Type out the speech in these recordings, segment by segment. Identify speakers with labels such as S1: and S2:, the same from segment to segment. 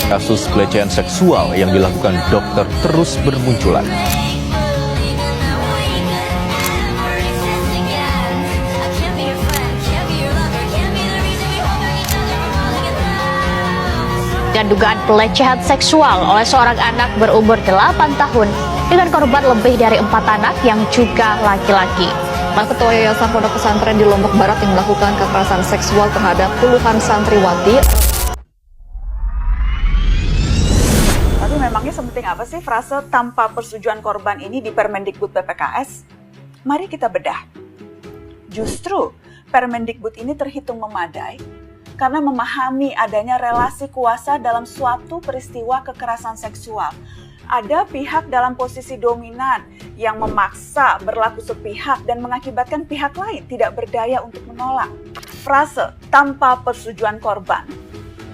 S1: kasus pelecehan seksual yang dilakukan dokter terus bermunculan.
S2: Dan dugaan pelecehan seksual oleh seorang anak berumur 8 tahun dengan korban lebih dari 4 anak yang juga laki-laki.
S3: Ketua Yayasan Pondok Pesantren di Lombok Barat yang melakukan kekerasan seksual terhadap puluhan santriwati.
S4: Tapi memangnya sepenting apa sih frase tanpa persetujuan korban ini di Permendikbud PPKS? Mari kita bedah. Justru Permendikbud ini terhitung memadai karena memahami adanya relasi kuasa dalam suatu peristiwa kekerasan seksual. Ada pihak dalam posisi dominan yang memaksa berlaku sepihak dan mengakibatkan pihak lain tidak berdaya untuk menolak. Frase tanpa persetujuan korban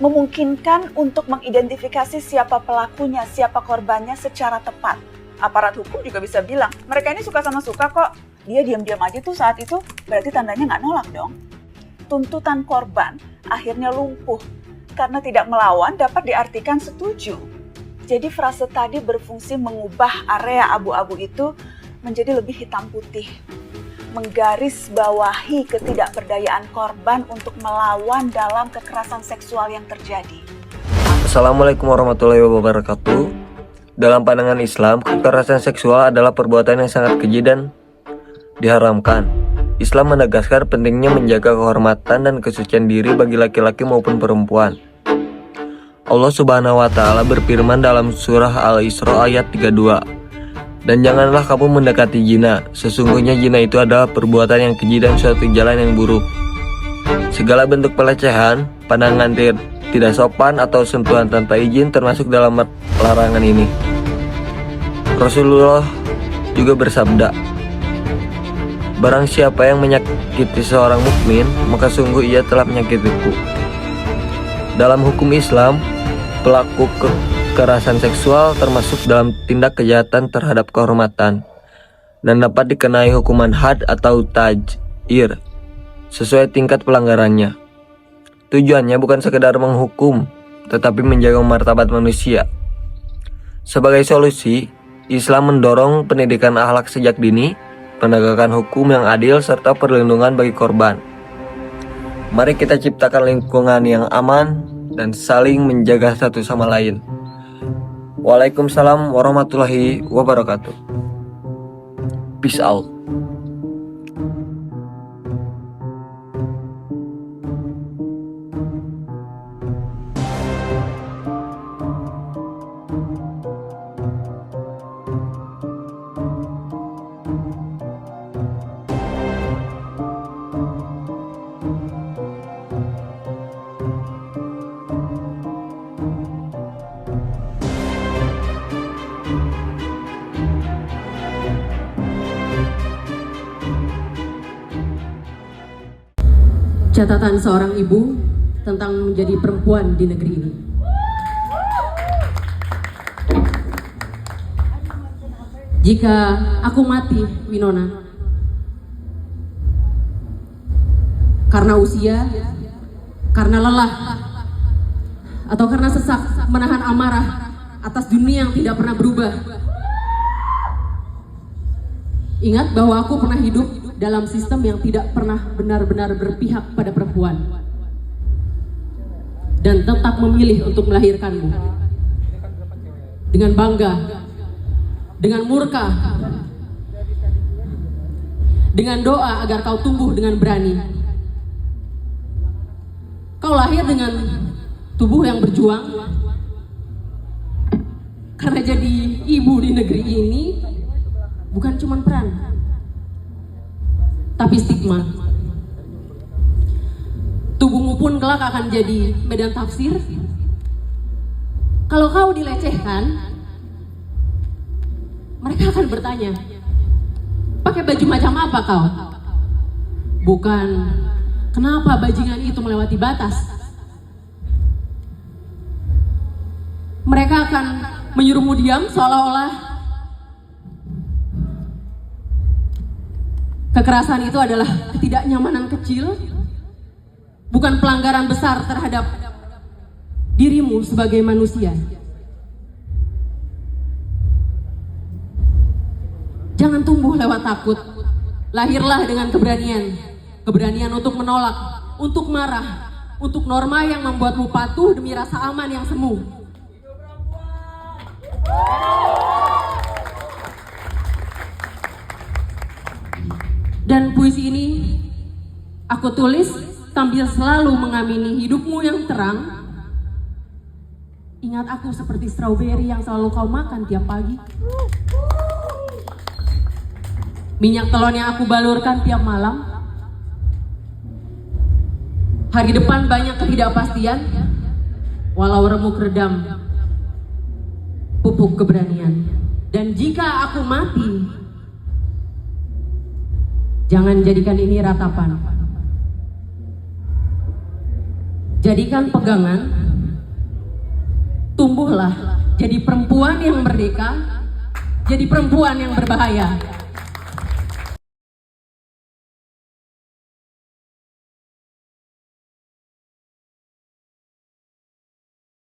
S4: memungkinkan untuk mengidentifikasi siapa pelakunya, siapa korbannya secara tepat. Aparat hukum juga bisa bilang, mereka ini suka sama suka kok. Dia diam-diam aja tuh saat itu, berarti tandanya nggak nolak dong. Tuntutan korban akhirnya lumpuh karena tidak melawan dapat diartikan setuju. Jadi frase tadi berfungsi mengubah area abu-abu itu menjadi lebih hitam putih, menggarisbawahi ketidakberdayaan korban untuk melawan dalam kekerasan seksual yang terjadi.
S5: Assalamualaikum warahmatullahi wabarakatuh. Dalam pandangan Islam, kekerasan seksual adalah perbuatan yang sangat keji dan diharamkan. Islam menegaskan pentingnya menjaga kehormatan dan kesucian diri bagi laki-laki maupun perempuan. Allah Subhanahu wa Ta'ala berfirman dalam surah Al-Isra ayat 32, "Dan janganlah kamu mendekati zina, sesungguhnya zina itu adalah perbuatan yang keji dan suatu jalan yang buruk." Segala bentuk pelecehan, pandangan tidak sopan atau sentuhan tanpa izin termasuk dalam larangan ini. Rasulullah juga bersabda, "Barang siapa yang menyakiti seorang mukmin, maka sungguh ia telah menyakitiku." Dalam hukum Islam, pelaku kekerasan seksual termasuk dalam tindak kejahatan terhadap kehormatan dan dapat dikenai hukuman had atau tajir sesuai tingkat pelanggarannya. Tujuannya bukan sekedar menghukum, tetapi menjaga martabat manusia. Sebagai solusi, Islam mendorong pendidikan akhlak sejak dini, penegakan hukum yang adil, serta perlindungan bagi korban. Mari kita ciptakan lingkungan yang aman dan saling menjaga satu sama lain. Waalaikumsalam warahmatullahi wabarakatuh. Peace out.
S6: Catatan seorang ibu tentang menjadi perempuan di negeri ini. Jika aku mati, Winona, karena usia, karena lelah, atau karena sesak menahan amarah atas dunia yang tidak pernah berubah, ingat bahwa aku pernah hidup dalam sistem yang tidak pernah benar-benar berpihak pada perempuan dan tetap memilih untuk melahirkanmu dengan bangga, dengan murka, dengan doa agar kau tumbuh dengan berani. Kau lahir dengan tubuh yang berjuang karena jadi ibu di negeri ini bukan cuma peran, tapi stigma. Tubuhmu pun kelak akan jadi medan tafsir. Kalau kau dilecehkan, mereka akan bertanya, pakai baju macam apa kau? Bukan, kenapa bajingan itu melewati batas? Mereka akan menyuruhmu diam seolah-olah kekerasan itu adalah ketidaknyamanan kecil, bukan pelanggaran besar terhadap dirimu sebagai manusia. Jangan tumbuh lewat takut. Lahirlah dengan keberanian. Keberanian untuk menolak, untuk marah, untuk norma yang membuatmu patuh demi rasa aman yang semu. Dan puisi ini aku tulis sambil selalu mengamini hidupmu yang terang. Ingat aku seperti strawberry yang selalu kau makan tiap pagi. Minyak telon yang aku balurkan tiap malam. Hari depan banyak ketidakpastian, walau remuk redam, pupuk keberanian. Dan jika aku mati, jangan jadikan ini ratapan. Jadikan pegangan, tumbuhlah jadi perempuan yang merdeka, jadi perempuan yang berbahaya.